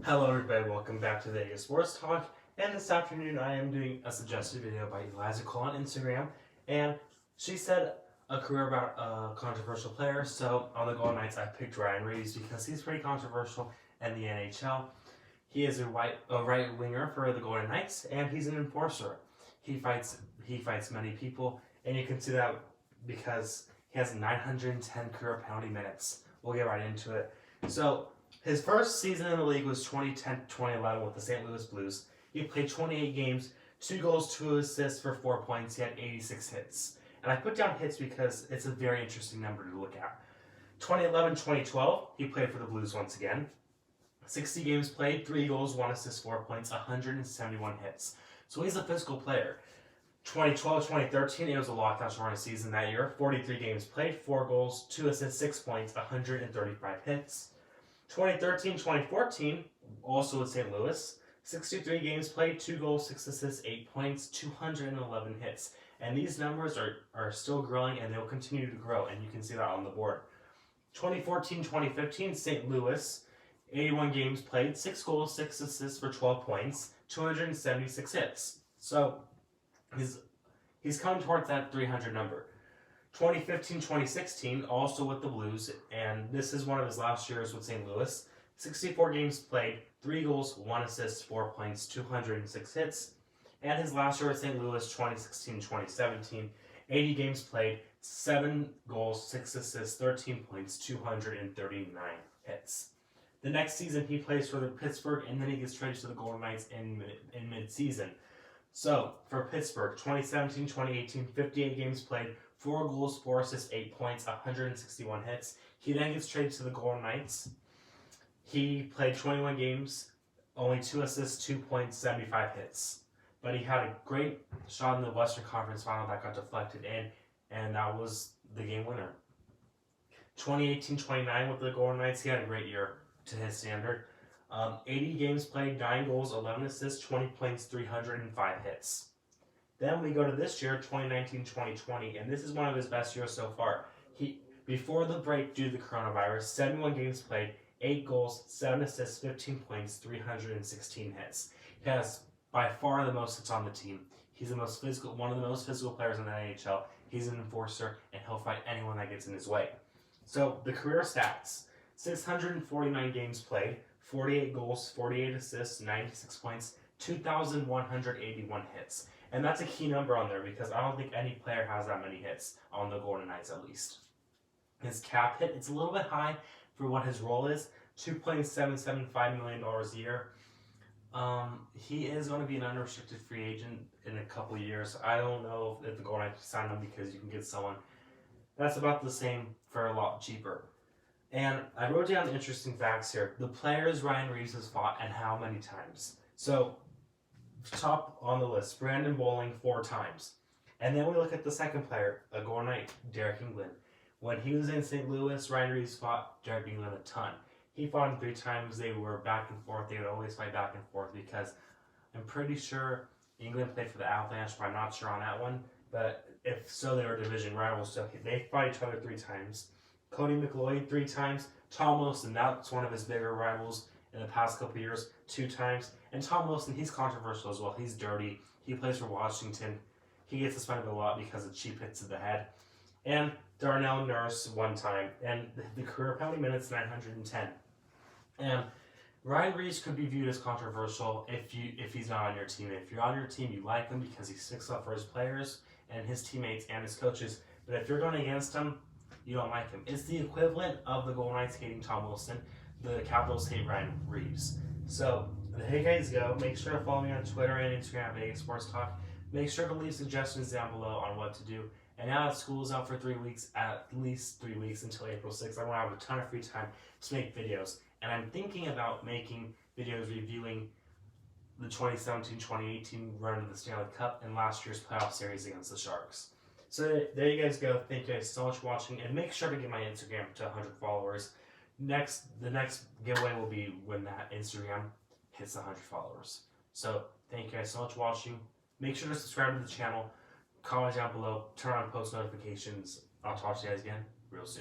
Hello everybody, welcome back to Vegas Sports Talk, and this afternoon I am doing a suggested video by Eliza Cole on Instagram, and she said a career about a controversial player. So on the Golden Knights I picked Ryan Reaves because he's pretty controversial in the NHL. He is a right winger for the Golden Knights, and he's an enforcer. He fights many people, and you can see that because he has 910 career penalty minutes. We'll get right into it. So his first season in the league was 2010-2011 with the St. Louis Blues. He played 28 games, 2 goals, 2 assists for 4 points. He had 86 hits. And I put down hits because it's a very interesting number to look at. 2011-2012, he played for the Blues once again. 60 games played, 3 goals, 1 assist, 4 points, 171 hits. So he's a physical player. 2012-2013, it was a lockout shortened season that year. 43 games played, 4 goals, 2 assists, 6 points, 135 hits. 2013-2014, also with St. Louis, 63 games played, 2 goals, 6 assists, 8 points, 211 hits. And these numbers are still growing, and they'll continue to grow, and you can see that on the board. 2014-2015, St. Louis, 81 games played, 6 goals, 6 assists for 12 points, 276 hits. So he's coming towards that 300 number. 2015-2016, also with the Blues, and this is one of his last years with St. Louis. 64 games played, 3 goals, 1 assist, 4 points, 206 hits. And his last year with St. Louis, 2016-2017, 80 games played, 7 goals, 6 assists, 13 points, 239 hits. The next season he plays for the Pittsburgh, and then he gets traded to the Golden Knights in mid-season. So, for Pittsburgh, 2017-2018, 58 games played, 4 goals, 4 assists, 8 points, 161 hits. He then gets traded to the Golden Knights. He played 21 games, only 2 assists, 2 points, 75 hits. But he had a great shot in the Western Conference Final that got deflected in, and that was the game winner. 2018-29 with the Golden Knights, he had a great year to his standard. 80 games played, 9 goals, 11 assists, 20 points, 305 hits. Then we go to this year, 2019-2020, and this is one of his best years so far. Before the break due to the coronavirus, 71 games played, 8 goals, 7 assists, 15 points, 316 hits. He has by far the most hits on the team. He's one of the most physical players in the NHL. He's an enforcer, and he'll fight anyone that gets in his way. So the career stats: 649 games played, 48 goals, 48 assists, 96 points, 2,181 hits. And that's a key number on there because I don't think any player has that many hits on the Golden Knights at least. His cap hit, it's a little bit high for what his role is, $2.775 million a year. He is going to be an unrestricted free agent in a couple of years. I don't know if the Golden Knights sign him because you can get someone that's about the same for a lot cheaper. And I wrote down interesting facts here. The players Ryan Reaves has fought and how many times. So, top on the list, Brandon Bowling 4 times. And then we look at the second player, a Golden Knight, Derek England. When he was in St. Louis, Ryan Reaves fought Derek England a ton. He fought him 3 times. They were back and forth. They would always fight back and forth because I'm pretty sure England played for the Avalanche, but I'm not sure on that one. But if so, they were division rivals. So they fought each other 3 times. Cody McLeod 3 times. Tom Wilson, that's one of his bigger rivals in the past couple of years, 2 times. And Tom Wilson, he's controversial as well. He's dirty. He plays for Washington. He gets suspended a lot because of cheap hits to the head. And Darnell Nurse 1 time. And the career penalty minutes, 910. And Ryan Reaves could be viewed as controversial if he's not on your team. If you're on your team, you like him because he sticks up for his players and his teammates and his coaches. But if you're going against him, you don't like him. It's the equivalent of the Golden Knights hating Tom Wilson. The Capitals hate Ryan Reaves. So, there you guys go. Make sure to follow me on Twitter and Instagram at Vegas Sports Talk. Make sure to leave suggestions down below on what to do. And now that school is out for 3 weeks, at least 3 weeks until April 6th, I want to have a ton of free time to make videos. And I'm thinking about making videos reviewing the 2017-2018 run of the Stanley Cup and last year's playoff series against the Sharks. So there you guys go. Thank you guys so much for watching, and make sure to get my Instagram to 100 followers. The next giveaway will be when that Instagram hits 100 followers. So thank you guys so much for watching. Make sure to subscribe to the channel, comment down below, turn on post notifications. I'll talk to you guys again real soon.